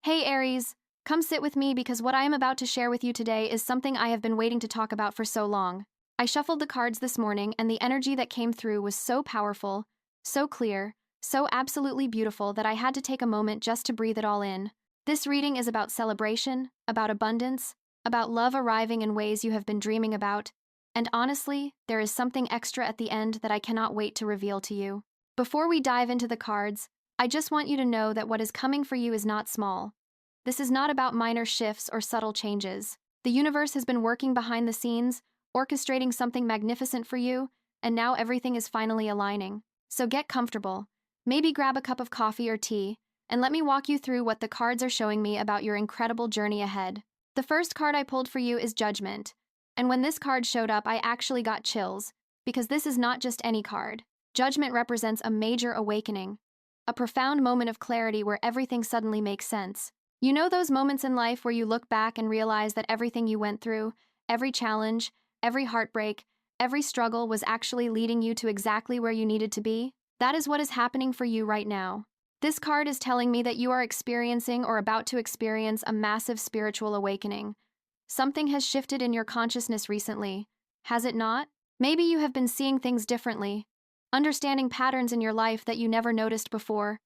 Hey Aries, come sit with me because what I am about to share with you today is something I have been waiting to talk about for so long. I shuffled the cards this morning and the energy that came through was so powerful, so clear, so absolutely beautiful that I had to take a moment just to breathe it all in. This reading is about celebration, about abundance, about love arriving in ways you have been dreaming about, and honestly, there is something extra at the end that I cannot wait to reveal to you. Before we dive into the cards, I just want you to know that what is coming for you is not small. This is not about minor shifts or subtle changes. The universe has been working behind the scenes, orchestrating something magnificent for you, and now everything is finally aligning. So get comfortable. Maybe grab a cup of coffee or tea, and let me walk you through what the cards are showing me about your incredible journey ahead. The first card I pulled for you is Judgment. And when this card showed up, I actually got chills, because this is not just any card. Judgment represents a major awakening, a profound moment of clarity where everything suddenly makes sense. You know those moments in life where you look back and realize that everything you went through, every challenge, every heartbreak, every struggle was actually leading you to exactly where you needed to be? That is what is happening for you right now. This card is telling me that you are experiencing or about to experience a massive spiritual awakening. Something has shifted in your consciousness recently, has it not? Maybe you have been seeing things differently, understanding patterns in your life that you never noticed before.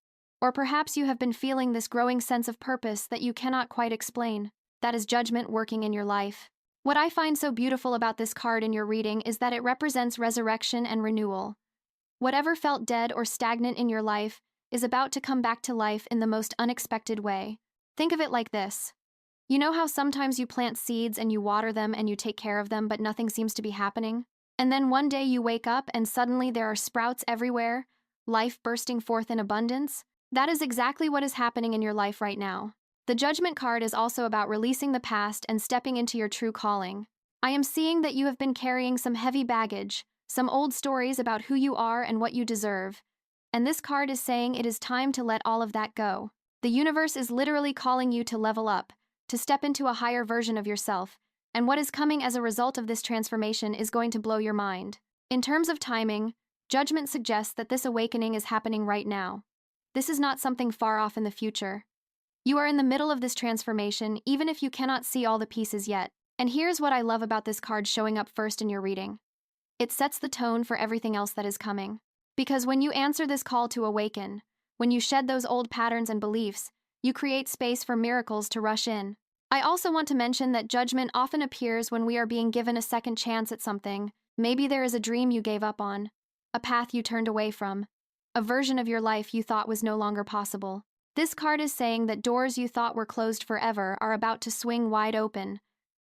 Or perhaps you have been feeling this growing sense of purpose that you cannot quite explain. That is Judgment working in your life. What I find so beautiful about this card in your reading is that it represents resurrection and renewal. Whatever felt dead or stagnant in your life is about to come back to life in the most unexpected way. Think of it like this. You know how sometimes you plant seeds and you water them and you take care of them, but nothing seems to be happening? And then one day you wake up and suddenly there are sprouts everywhere, life bursting forth in abundance? That is exactly what is happening in your life right now. The Judgment card is also about releasing the past and stepping into your true calling. I am seeing that you have been carrying some heavy baggage, some old stories about who you are and what you deserve. And this card is saying it is time to let all of that go. The universe is literally calling you to level up, to step into a higher version of yourself, and what is coming as a result of this transformation is going to blow your mind. In terms of timing, Judgment suggests that this awakening is happening right now. This is not something far off in the future. You are in the middle of this transformation, even if you cannot see all the pieces yet. And here's what I love about this card showing up first in your reading. It sets the tone for everything else that is coming. Because when you answer this call to awaken, when you shed those old patterns and beliefs, you create space for miracles to rush in. I also want to mention that Judgment often appears when we are being given a second chance at something. Maybe there is a dream you gave up on, a path you turned away from, a version of your life you thought was no longer possible. This card is saying that doors you thought were closed forever are about to swing wide open.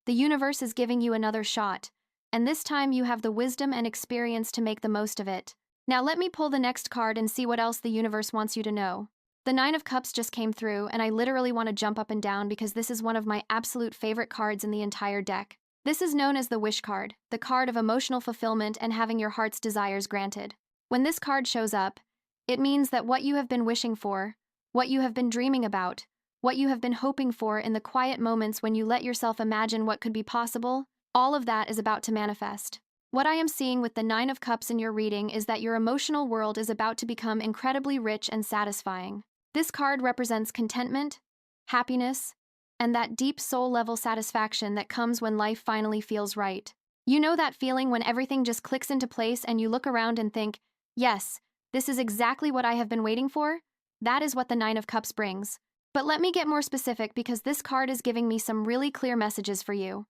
The universe is giving you another shot, and this time you have the wisdom and experience to make the most of it. Now let me pull the next card and see what else the universe wants you to know. The Nine of Cups just came through, and I literally want to jump up and down because this is one of my absolute favorite cards in the entire deck. This is known as the Wish card, the card of emotional fulfillment and having your heart's desires granted. When this card shows up, it means that what you have been wishing for, what you have been dreaming about, what you have been hoping for in the quiet moments when you let yourself imagine what could be possible, all of that is about to manifest. What I am seeing with the Nine of Cups in your reading is that your emotional world is about to become incredibly rich and satisfying. This card represents contentment, happiness, and that deep soul-level satisfaction that comes when life finally feels right. You know that feeling when everything just clicks into place and you look around and think, yes, this is exactly what I have been waiting for? That is what the Nine of Cups brings. But let me get more specific because this card is giving me some really clear messages for you.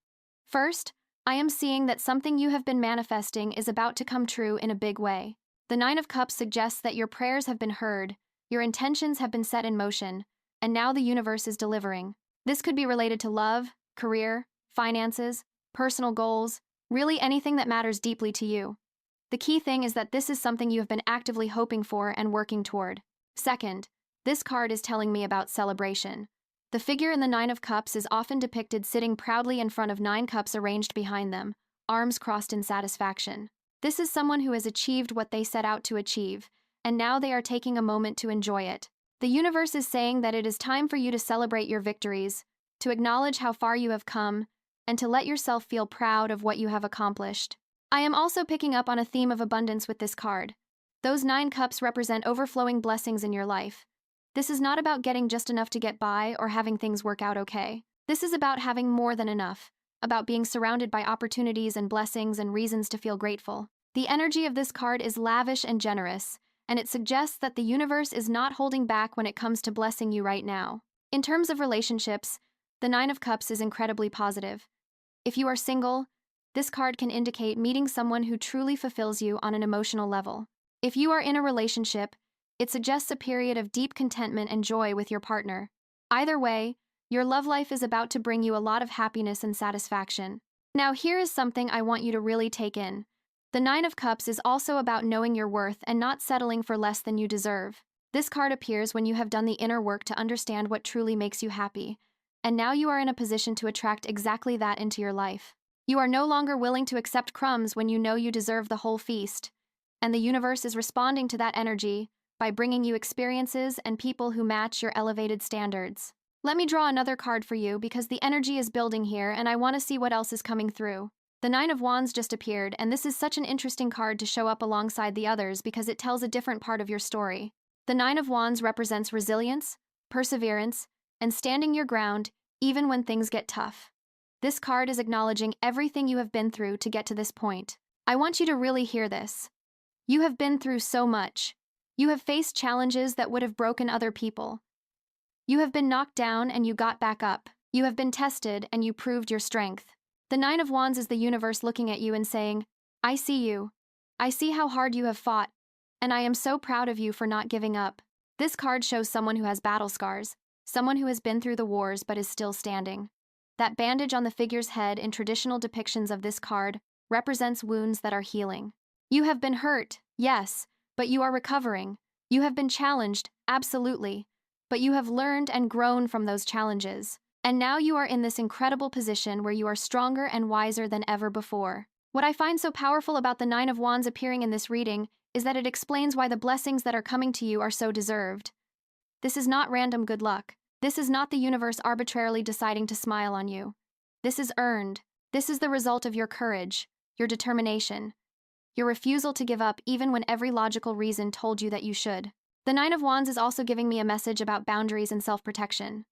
First, I am seeing that something you have been manifesting is about to come true in a big way. The Nine of Cups suggests that your prayers have been heard, your intentions have been set in motion, and now the universe is delivering. This could be related to love, career, finances, personal goals, really anything that matters deeply to you. The key thing is that this is something you have been actively hoping for and working toward. Second, this card is telling me about celebration. The figure in the Nine of Cups is often depicted sitting proudly in front of 9 cups arranged behind them, arms crossed in satisfaction. This is someone who has achieved what they set out to achieve, and now they are taking a moment to enjoy it. The universe is saying that it is time for you to celebrate your victories, to acknowledge how far you have come, and to let yourself feel proud of what you have accomplished. I am also picking up on a theme of abundance with this card. Those 9 cups represent overflowing blessings in your life. This is not about getting just enough to get by or having things work out okay. This is about having more than enough, about being surrounded by opportunities and blessings and reasons to feel grateful. The energy of this card is lavish and generous, and it suggests that the universe is not holding back when it comes to blessing you right now. In terms of relationships, the Nine of Cups is incredibly positive. If you are single, this card can indicate meeting someone who truly fulfills you on an emotional level. If you are in a relationship, it suggests a period of deep contentment and joy with your partner. Either way, your love life is about to bring you a lot of happiness and satisfaction. Now, here is something I want you to really take in. The Nine of Cups is also about knowing your worth and not settling for less than you deserve. This card appears when you have done the inner work to understand what truly makes you happy, and now you are in a position to attract exactly that into your life. You are no longer willing to accept crumbs when you know you deserve the whole feast, and the universe is responding to that energy by bringing you experiences and people who match your elevated standards. Let me draw another card for you because the energy is building here and I want to see what else is coming through. The Nine of Wands just appeared, and this is such an interesting card to show up alongside the others because it tells a different part of your story. The Nine of Wands represents resilience, perseverance, and standing your ground even when things get tough. This card is acknowledging everything you have been through to get to this point. I want you to really hear this. You have been through so much. You have faced challenges that would have broken other people. You have been knocked down and you got back up. You have been tested and you proved your strength. The Nine of Wands is the universe looking at you and saying, I see you. I see how hard you have fought, and I am so proud of you for not giving up. This card shows someone who has battle scars, someone who has been through the wars but is still standing. That bandage on the figure's head in traditional depictions of this card represents wounds that are healing. You have been hurt, yes, but you are recovering. You have been challenged, absolutely, but you have learned and grown from those challenges. And now you are in this incredible position where you are stronger and wiser than ever before. What I find so powerful about the Nine of Wands appearing in this reading is that it explains why the blessings that are coming to you are so deserved. This is not random good luck. This is not the universe arbitrarily deciding to smile on you. This is earned. This is the result of your courage, your determination, your refusal to give up even when every logical reason told you that you should. The Nine of Wands is also giving me a message about boundaries and self-protection.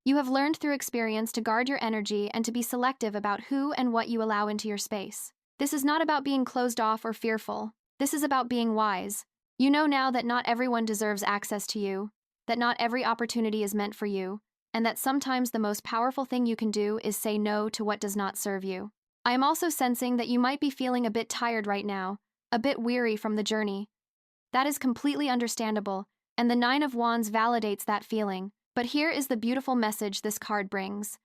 You have learned through experience to guard your energy and to be selective about who and what you allow into your space. This is not about being closed off or fearful. This is about being wise. You know now that not everyone deserves access to you, that not every opportunity is meant for you, and that sometimes the most powerful thing you can do is say no to what does not serve you. I am also sensing that you might be feeling a bit tired right now, a bit weary from the journey. That is completely understandable, and the Nine of Wands validates that feeling. But here is the beautiful message this card brings.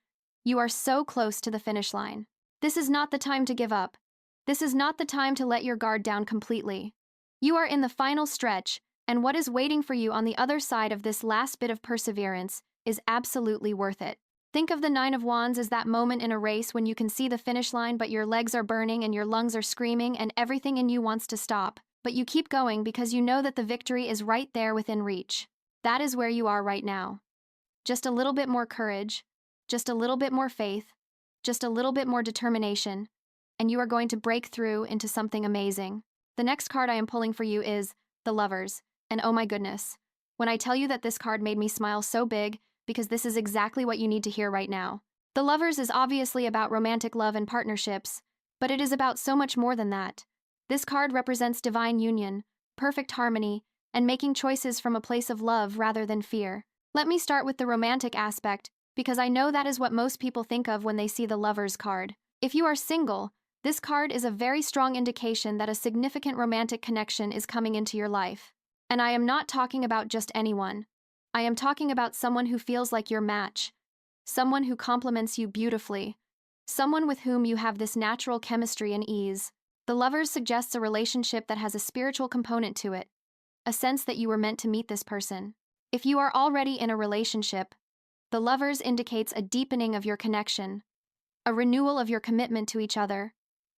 You are so close to the finish line. This is not the time to give up. This is not the time to let your guard down completely. You are in the final stretch, and what is waiting for you on the other side of this last bit of perseverance is absolutely worth it. Think of the Nine of Wands as that moment in a race when you can see the finish line but your legs are burning and your lungs are screaming and everything in you wants to stop. But you keep going because you know that the victory is right there within reach. That is where you are right now. Just a little bit more courage, just a little bit more faith, just a little bit more determination, and you are going to break through into something amazing. The next card I am pulling for you is the Lovers, and oh my goodness, when I tell you that this card made me smile so big because this is exactly what you need to hear right now. The Lovers is obviously about romantic love and partnerships, but it is about so much more than that. This card represents divine union, perfect harmony, and making choices from a place of love rather than fear. Let me start with the romantic aspect, because I know that is what most people think of when they see the Lovers card. If you are single, this card is a very strong indication that a significant romantic connection is coming into your life. And I am not talking about just anyone. I am talking about someone who feels like your match, someone who complements you beautifully, someone with whom you have this natural chemistry and ease. The Lovers suggests a relationship that has a spiritual component to it, a sense that you were meant to meet this person. If you are already in a relationship, the Lovers indicates a deepening of your connection, a renewal of your commitment to each other,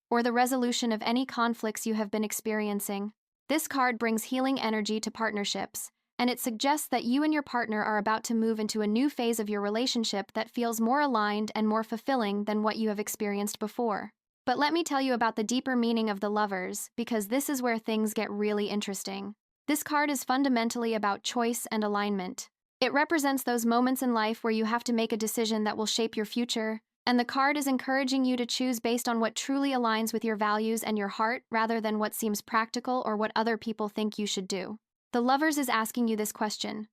or the resolution of any conflicts you have been experiencing. This card brings healing energy to partnerships, and it suggests that you and your partner are about to move into a new phase of your relationship that feels more aligned and more fulfilling than what you have experienced before. But let me tell you about the deeper meaning of the Lovers, because this is where things get really interesting. This card is fundamentally about choice and alignment. It represents those moments in life where you have to make a decision that will shape your future, and the card is encouraging you to choose based on what truly aligns with your values and your heart rather than what seems practical or what other people think you should do. The Lovers is asking you this question.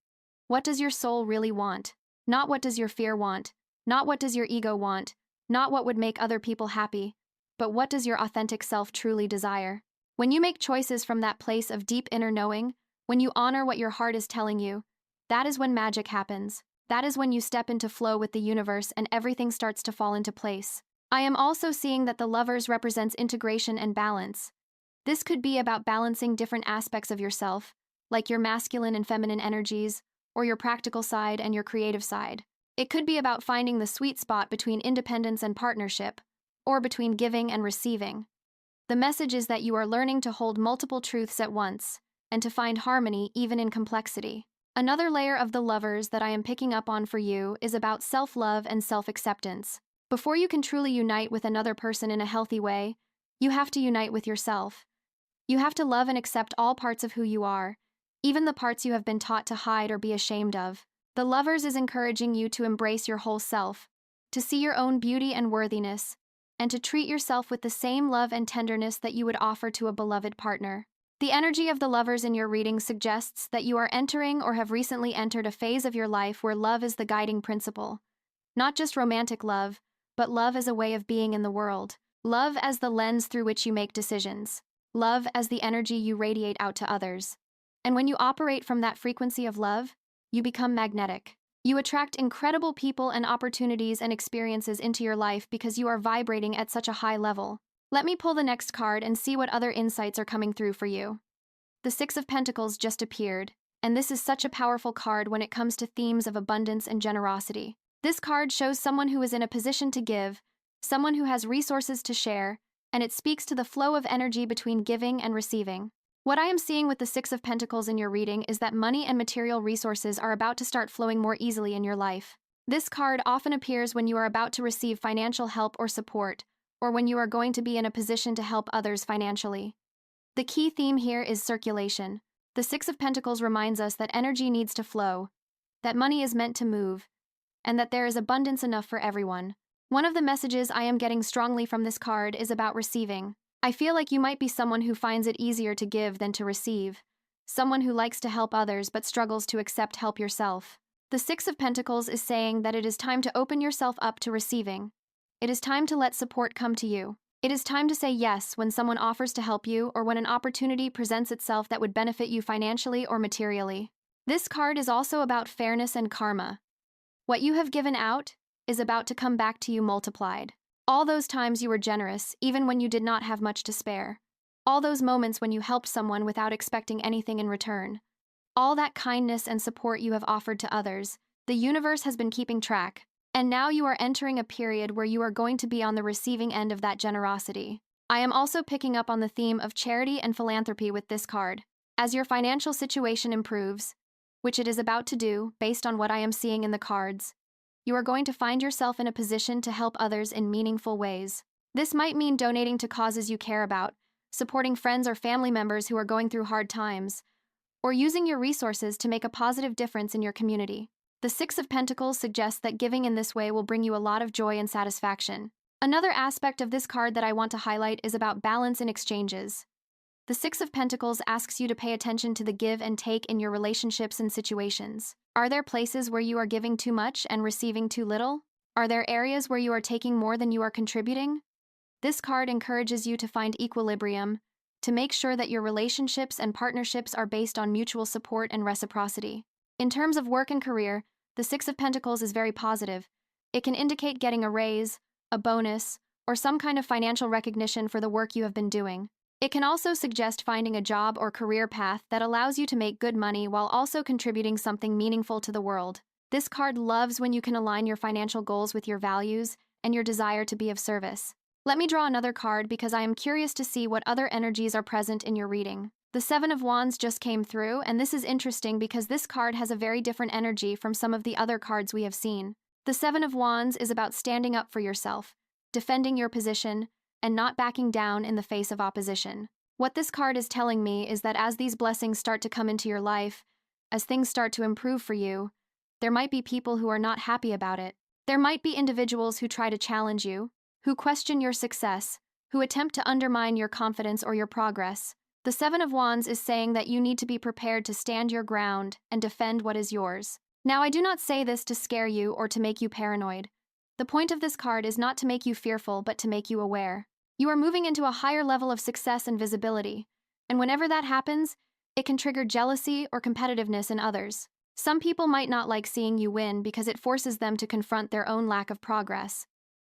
What does your soul really want? Not what does your fear want, not what does your ego want, not what would make other people happy, but what does your authentic self truly desire? When you make choices from that place of deep inner knowing, when you honor what your heart is telling you, that is when magic happens. That is when you step into flow with the universe and everything starts to fall into place. I am also seeing that the Lovers represents integration and balance. This could be about balancing different aspects of yourself, like your masculine and feminine energies, or your practical side and your creative side. It could be about finding the sweet spot between independence and partnership, or between giving and receiving. The message is that you are learning to hold multiple truths at once, and to find harmony even in complexity. Another layer of the Lovers that I am picking up on for you is about self-love and self-acceptance. Before you can truly unite with another person in a healthy way, you have to unite with yourself. You have to love and accept all parts of who you are, even the parts you have been taught to hide or be ashamed of. The Lovers is encouraging you to embrace your whole self, to see your own beauty and worthiness, and to treat yourself with the same love and tenderness that you would offer to a beloved partner. The energy of the Lovers in your reading suggests that you are entering or have recently entered a phase of your life where love is the guiding principle. Not just romantic love, but love as a way of being in the world. Love as the lens through which you make decisions. Love as the energy you radiate out to others. And when you operate from that frequency of love, you become magnetic. You attract incredible people and opportunities and experiences into your life because you are vibrating at such a high level. Let me pull the next card and see what other insights are coming through for you. The Six of Pentacles just appeared, and this is such a powerful card when it comes to themes of abundance and generosity. This card shows someone who is in a position to give, someone who has resources to share, and it speaks to the flow of energy between giving and receiving. What I am seeing with the Six of Pentacles in your reading is that money and material resources are about to start flowing more easily in your life. This card often appears when you are about to receive financial help or support, or when you are going to be in a position to help others financially. The key theme here is circulation. The Six of Pentacles reminds us that energy needs to flow, that money is meant to move, and that there is abundance enough for everyone. One of the messages I am getting strongly from this card is about receiving. I feel like you might be someone who finds it easier to give than to receive, someone who likes to help others but struggles to accept help yourself. The Six of Pentacles is saying that it is time to open yourself up to receiving. It is time to let support come to you. It is time to say yes when someone offers to help you or when an opportunity presents itself that would benefit you financially or materially. This card is also about fairness and karma. What you have given out is about to come back to you multiplied. All those times you were generous, even when you did not have much to spare. All those moments when you helped someone without expecting anything in return. All that kindness and support you have offered to others, the universe has been keeping track. And now you are entering a period where you are going to be on the receiving end of that generosity. I am also picking up on the theme of charity and philanthropy with this card. As your financial situation improves, which it is about to do based on what I am seeing in the cards, you are going to find yourself in a position to help others in meaningful ways. This might mean donating to causes you care about, supporting friends or family members who are going through hard times, or using your resources to make a positive difference in your community. The Six of Pentacles suggests that giving in this way will bring you a lot of joy and satisfaction. Another aspect of this card that I want to highlight is about balance in exchanges. The Six of Pentacles asks you to pay attention to the give and take in your relationships and situations. Are there places where you are giving too much and receiving too little? Are there areas where you are taking more than you are contributing? This card encourages you to find equilibrium, to make sure that your relationships and partnerships are based on mutual support and reciprocity. In terms of work and career, the Six of Pentacles is very positive. It can indicate getting a raise, a bonus, or some kind of financial recognition for the work you have been doing. It can also suggest finding a job or career path that allows you to make good money while also contributing something meaningful to the world. This card loves when you can align your financial goals with your values and your desire to be of service. Let me draw another card because I am curious to see what other energies are present in your reading. The Seven of Wands just came through, and this is interesting because this card has a very different energy from some of the other cards we have seen. The Seven of Wands is about standing up for yourself, defending your position, and not backing down in the face of opposition. What this card is telling me is that as these blessings start to come into your life, as things start to improve for you, there might be people who are not happy about it. There might be individuals who try to challenge you, who question your success, who attempt to undermine your confidence or your progress. The Seven of Wands is saying that you need to be prepared to stand your ground and defend what is yours. Now, I do not say this to scare you or to make you paranoid. The point of this card is not to make you fearful, but to make you aware. You are moving into a higher level of success and visibility, and whenever that happens, it can trigger jealousy or competitiveness in others. Some people might not like seeing you win because it forces them to confront their own lack of progress.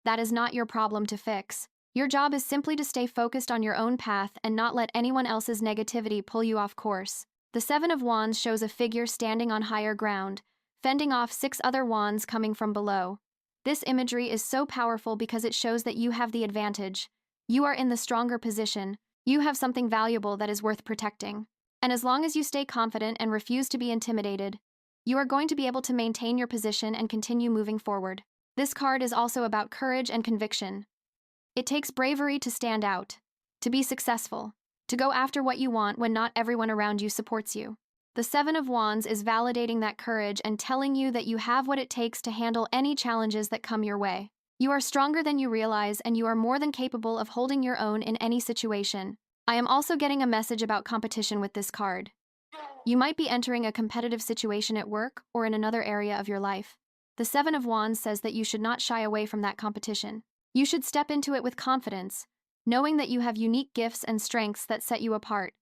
That is not your problem to fix. Your job is simply to stay focused on your own path and not let anyone else's negativity pull you off course. The Seven of Wands shows a figure standing on higher ground, fending off 6 other wands coming from below. This imagery is so powerful because it shows that you have the advantage. You are in the stronger position. You have something valuable that is worth protecting. And as long as you stay confident and refuse to be intimidated, you are going to be able to maintain your position and continue moving forward. This card is also about courage and conviction. It takes bravery to stand out, to be successful, to go after what you want when not everyone around you supports you. The Seven of Wands is validating that courage and telling you that you have what it takes to handle any challenges that come your way. You are stronger than you realize, and you are more than capable of holding your own in any situation. I am also getting a message about competition with this card. You might be entering a competitive situation at work or in another area of your life. The Seven of Wands says that you should not shy away from that competition. You should step into it with confidence, knowing that you have unique gifts and strengths that set you apart.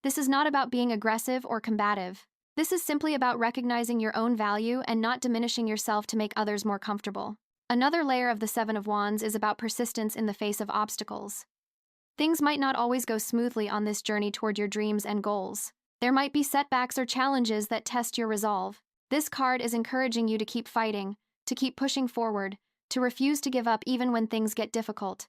This is not about being aggressive or combative. This is simply about recognizing your own value and not diminishing yourself to make others more comfortable. Another layer of the Seven of Wands is about persistence in the face of obstacles. Things might not always go smoothly on this journey toward your dreams and goals. There might be setbacks or challenges that test your resolve. This card is encouraging you to keep fighting, to keep pushing forward, to refuse to give up even when things get difficult.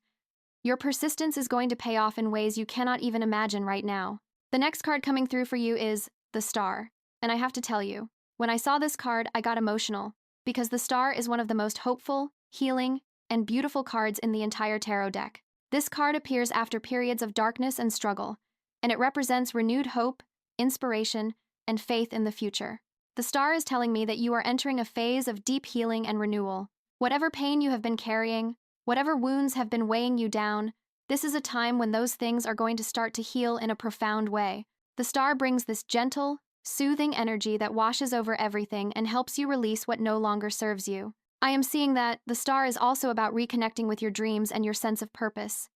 Your persistence is going to pay off in ways you cannot even imagine right now. The next card coming through for you is the Star. And I have to tell you, when I saw this card, I got emotional, because the Star is one of the most hopeful, healing, and beautiful cards in the entire tarot deck. This card appears after periods of darkness and struggle, and it represents renewed hope, inspiration, and faith in the future. The Star is telling me that you are entering a phase of deep healing and renewal. Whatever pain you have been carrying, whatever wounds have been weighing you down, this is a time when those things are going to start to heal in a profound way. The Star brings this gentle, soothing energy that washes over everything and helps you release what no longer serves you. I am seeing that the Star is also about reconnecting with your dreams and your sense of purpose.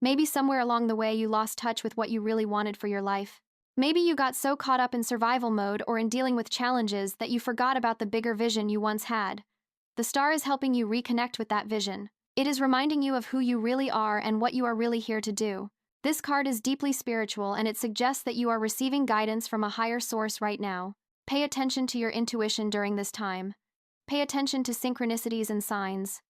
Maybe somewhere along the way you lost touch with what you really wanted for your life. Maybe you got so caught up in survival mode or in dealing with challenges that you forgot about the bigger vision you once had. The Star is helping you reconnect with that vision. It is reminding you of who you really are and what you are really here to do. This card is deeply spiritual, and it suggests that you are receiving guidance from a higher source right now. Pay attention to your intuition during this time. Pay attention to synchronicities and signs.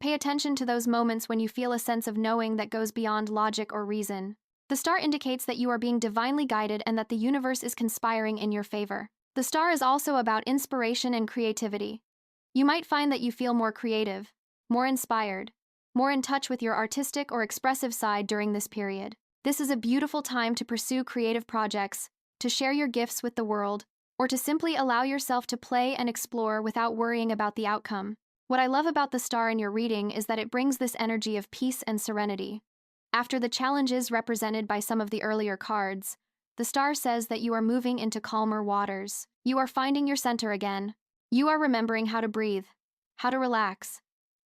Pay attention to those moments when you feel a sense of knowing that goes beyond logic or reason. The Star indicates that you are being divinely guided and that the universe is conspiring in your favor. The Star is also about inspiration and creativity. You might find that you feel more creative, more inspired, more in touch with your artistic or expressive side during this period. This is a beautiful time to pursue creative projects, to share your gifts with the world, or to simply allow yourself to play and explore without worrying about the outcome. What I love about the Star in your reading is that it brings this energy of peace and serenity. After the challenges represented by some of the earlier cards, the Star says that you are moving into calmer waters. You are finding your center again. You are remembering how to breathe, how to relax,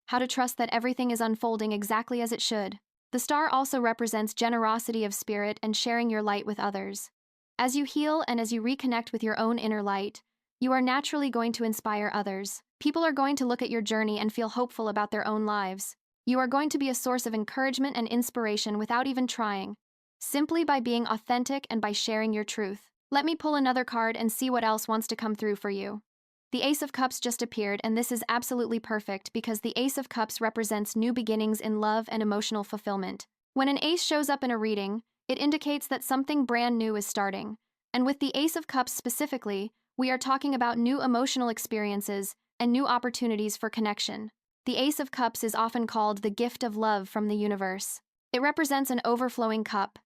how to trust that everything is unfolding exactly as it should. The Star also represents generosity of spirit and sharing your light with others. As you heal and as you reconnect with your own inner light, you are naturally going to inspire others. People are going to look at your journey and feel hopeful about their own lives. You are going to be a source of encouragement and inspiration without even trying, simply by being authentic and by sharing your truth. Let me pull another card and see what else wants to come through for you. The Ace of Cups just appeared, and this is absolutely perfect because the Ace of Cups represents new beginnings in love and emotional fulfillment. When an ace shows up in a reading, it indicates that something brand new is starting. And with the Ace of Cups specifically, we are talking about new emotional experiences and new opportunities for connection. The Ace of Cups is often called the gift of love from the universe. It represents an overflowing cup,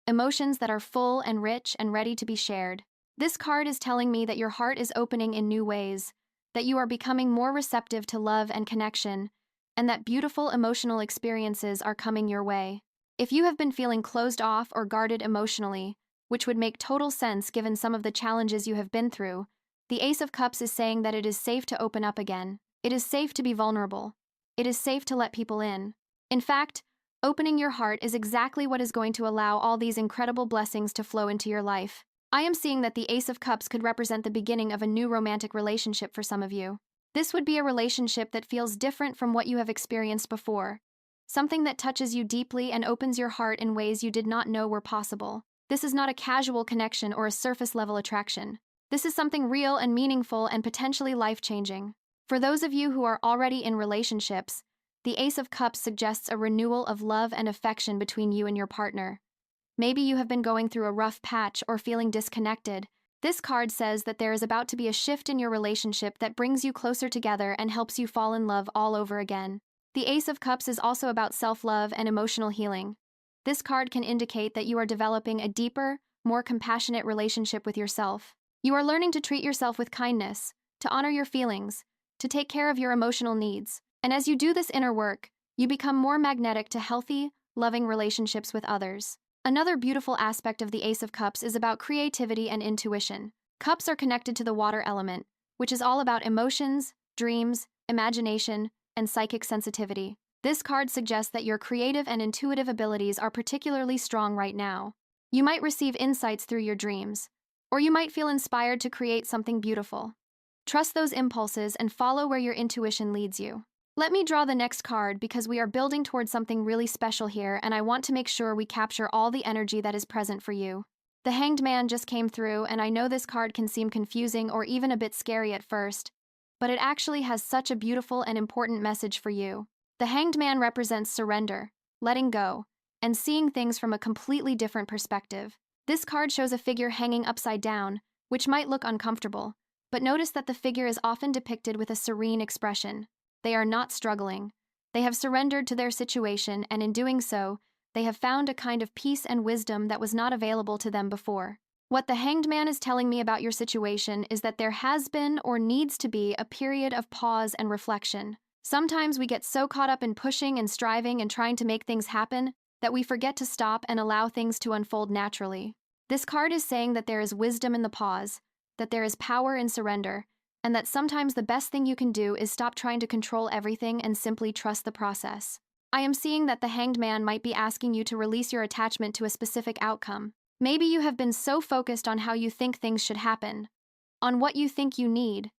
emotions that are full and rich and ready to be shared. This card is telling me that your heart is opening in new ways, that you are becoming more receptive to love and connection, and that beautiful emotional experiences are coming your way. If you have been feeling closed off or guarded emotionally, which would make total sense given some of the challenges you have been through, the Ace of Cups is saying that it is safe to open up again. It is safe to be vulnerable. It is safe to let people in. In fact, opening your heart is exactly what is going to allow all these incredible blessings to flow into your life. I am seeing that the Ace of Cups could represent the beginning of a new romantic relationship for some of you. This would be a relationship that feels different from what you have experienced before, something that touches you deeply and opens your heart in ways you did not know were possible. This is not a casual connection or a surface-level attraction. This is something real and meaningful and potentially life-changing. For those of you who are already in relationships, the Ace of Cups suggests a renewal of love and affection between you and your partner. Maybe you have been going through a rough patch or feeling disconnected. This card says that there is about to be a shift in your relationship that brings you closer together and helps you fall in love all over again. The Ace of Cups is also about self-love and emotional healing. This card can indicate that you are developing a deeper, more compassionate relationship with yourself. You are learning to treat yourself with kindness, to honor your feelings, to take care of your emotional needs. And as you do this inner work, you become more magnetic to healthy, loving relationships with others. Another beautiful aspect of the Ace of Cups is about creativity and intuition. Cups are connected to the water element, which is all about emotions, dreams, imagination, and psychic sensitivity. This card suggests that your creative and intuitive abilities are particularly strong right now. You might receive insights through your dreams, or you might feel inspired to create something beautiful. Trust those impulses and follow where your intuition leads you. Let me draw the next card because we are building towards something really special here, and I want to make sure we capture all the energy that is present for you. The Hanged Man just came through, and I know this card can seem confusing or even a bit scary at first, but it actually has such a beautiful and important message for you. The Hanged Man represents surrender, letting go, and seeing things from a completely different perspective. This card shows a figure hanging upside down, which might look uncomfortable, but notice that the figure is often depicted with a serene expression. They are not struggling. They have surrendered to their situation, and in doing so, they have found a kind of peace and wisdom that was not available to them before. What the Hanged Man is telling me about your situation is that there has been or needs to be a period of pause and reflection. Sometimes we get so caught up in pushing and striving and trying to make things happen that we forget to stop and allow things to unfold naturally. This card is saying that there is wisdom in the pause, that there is power in surrender, and that sometimes the best thing you can do is stop trying to control everything and simply trust the process. I am seeing that the Hanged Man might be asking you to release your attachment to a specific outcome. Maybe you have been so focused on how you think things should happen, on what you think you need,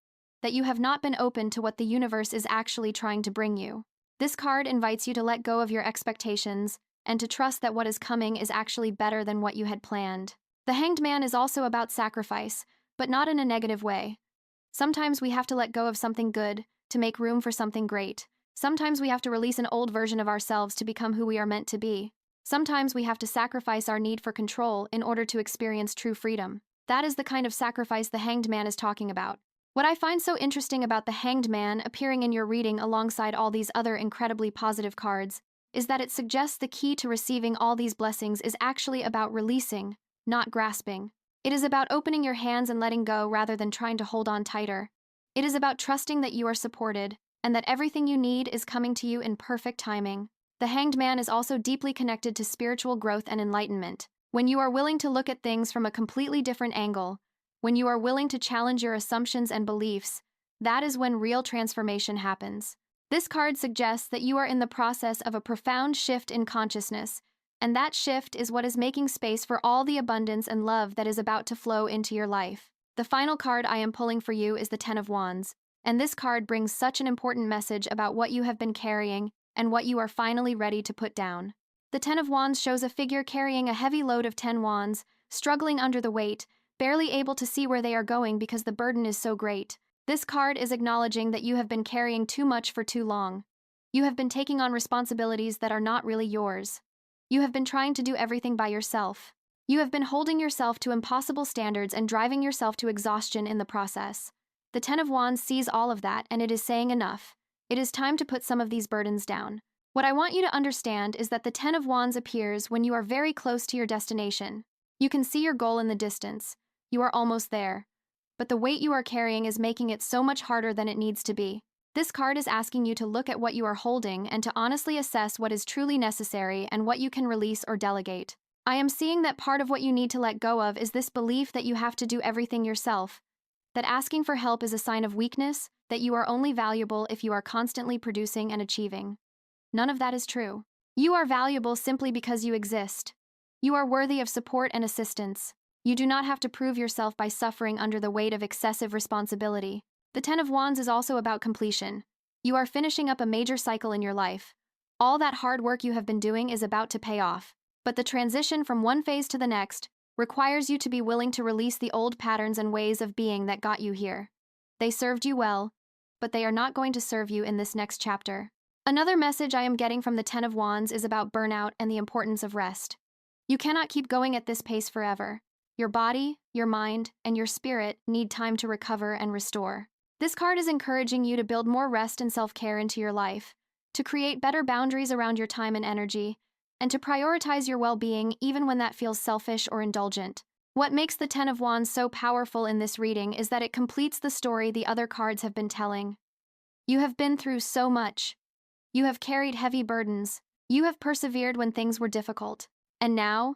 that you have not been open to what the universe is actually trying to bring you. This card invites you to let go of your expectations and to trust that what is coming is actually better than what you had planned. The Hanged Man is also about sacrifice, but not in a negative way. Sometimes we have to let go of something good to make room for something great. Sometimes we have to release an old version of ourselves to become who we are meant to be. Sometimes we have to sacrifice our need for control in order to experience true freedom. That is the kind of sacrifice the Hanged Man is talking about. What I find so interesting about the Hanged Man appearing in your reading alongside all these other incredibly positive cards is that it suggests the key to receiving all these blessings is actually about releasing, not grasping. It is about opening your hands and letting go rather than trying to hold on tighter. It is about trusting that you are supported and that everything you need is coming to you in perfect timing. The Hanged Man is also deeply connected to spiritual growth and enlightenment. When you are willing to look at things from a completely different angle, when you are willing to challenge your assumptions and beliefs, that is when real transformation happens. This card suggests that you are in the process of a profound shift in consciousness, and that shift is what is making space for all the abundance and love that is about to flow into your life. The final card I am pulling for you is the Ten of Wands, and this card brings such an important message about what you have been carrying and what you are finally ready to put down. The Ten of Wands shows a figure carrying a heavy load of 10 wands, struggling under the weight, barely able to see where they are going because the burden is so great. This card is acknowledging that you have been carrying too much for too long. You have been taking on responsibilities that are not really yours. You have been trying to do everything by yourself. You have been holding yourself to impossible standards and driving yourself to exhaustion in the process. The Ten of Wands sees all of that, and it is saying enough. It is time to put some of these burdens down. What I want you to understand is that the Ten of Wands appears when you are very close to your destination. You can see your goal in the distance. You are almost there. but the weight you are carrying is making it so much harder than it needs to be. This card is asking you to look at what you are holding and to honestly assess what is truly necessary and what you can release or delegate. I am seeing that part of what you need to let go of is this belief that you have to do everything yourself, that asking for help is a sign of weakness, that you are only valuable if you are constantly producing and achieving. None of that is true. You are valuable simply because you exist. You are worthy of support and assistance. You do not have to prove yourself by suffering under the weight of excessive responsibility. The Ten of Wands is also about completion. You are finishing up a major cycle in your life. All that hard work you have been doing is about to pay off. But the transition from one phase to the next requires you to be willing to release the old patterns and ways of being that got you here. They served you well, but they are not going to serve you in this next chapter. Another message I am getting from the Ten of Wands is about burnout and the importance of rest. You cannot keep going at this pace forever. Your body, your mind, and your spirit need time to recover and restore. This card is encouraging you to build more rest and self-care into your life, to create better boundaries around your time and energy, and to prioritize your well-being even when that feels selfish or indulgent. What makes the Ten of Wands so powerful in this reading is that it completes the story the other cards have been telling. You have been through so much. You have carried heavy burdens. You have persevered when things were difficult. And now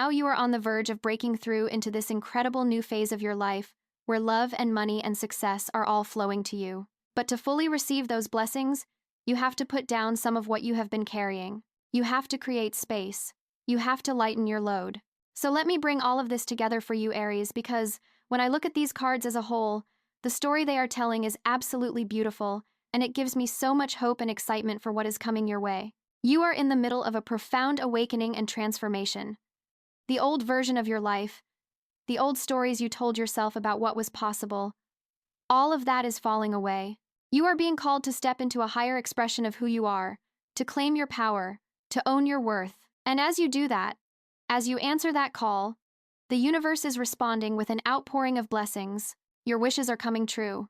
you are on the verge of breaking through into this incredible new phase of your life, where love and money and success are all flowing to you. But to fully receive those blessings, you have to put down some of what you have been carrying. You have to create space. You have to lighten your load. So let me bring all of this together for you, Aries, because when I look at these cards as a whole, the story they are telling is absolutely beautiful, and it gives me so much hope and excitement for what is coming your way. You are in the middle of a profound awakening and transformation. The old version of your life, the old stories you told yourself about what was possible, all of that is falling away. You are being called to step into a higher expression of who you are, to claim your power, to own your worth. And as you do that, as you answer that call, the universe is responding with an outpouring of blessings. Your wishes are coming true.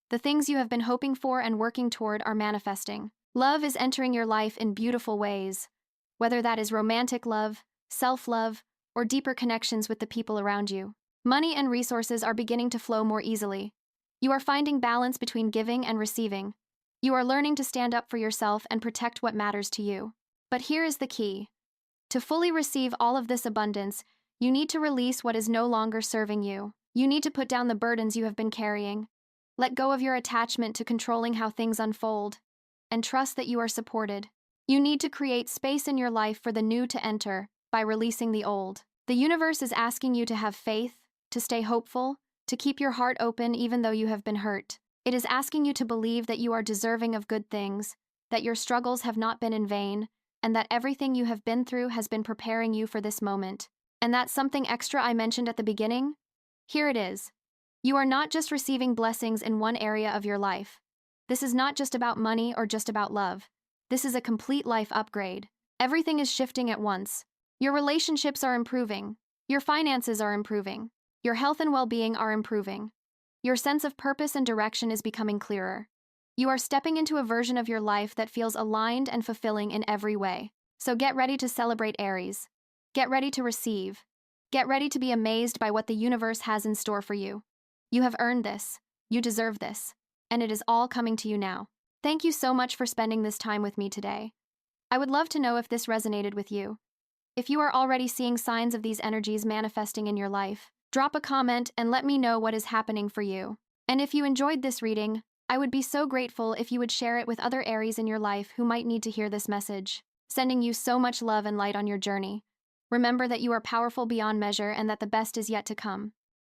The things you have been hoping for and working toward are manifesting. Love is entering your life in beautiful ways, whether that is romantic love, self-love, or deeper connections with the people around you. Money and resources are beginning to flow more easily. You are finding balance between giving and receiving. You are learning to stand up for yourself and protect what matters to you. But here is the key. To fully receive all of this abundance, you need to release what is no longer serving you. You need to put down the burdens you have been carrying. Let go of your attachment to controlling how things unfold, and trust that you are supported. You need to create space in your life for the new to enter by releasing the old. The universe is asking you to have faith, to stay hopeful, to keep your heart open even though you have been hurt. It is asking you to believe that you are deserving of good things, that your struggles have not been in vain, and that everything you have been through has been preparing you for this moment. And that something extra I mentioned at the beginning? Here it is. You are not just receiving blessings in one area of your life. This is not just about money or just about love. This is a complete life upgrade. Everything is shifting at once. Your relationships are improving. Your finances are improving. Your health and well-being are improving. Your sense of purpose and direction is becoming clearer. You are stepping into a version of your life that feels aligned and fulfilling in every way. So get ready to celebrate, Aries. Get ready to receive. Get ready to be amazed by what the universe has in store for you. You have earned this. You deserve this. And it is all coming to you now. Thank you so much for spending this time with me today. I would love to know if this resonated with you. If you are already seeing signs of these energies manifesting in your life, drop a comment and let me know what is happening for you. And if you enjoyed this reading, I would be so grateful if you would share it with other Aries in your life who might need to hear this message. Sending you so much love and light on your journey. Remember that you are powerful beyond measure and that the best is yet to come.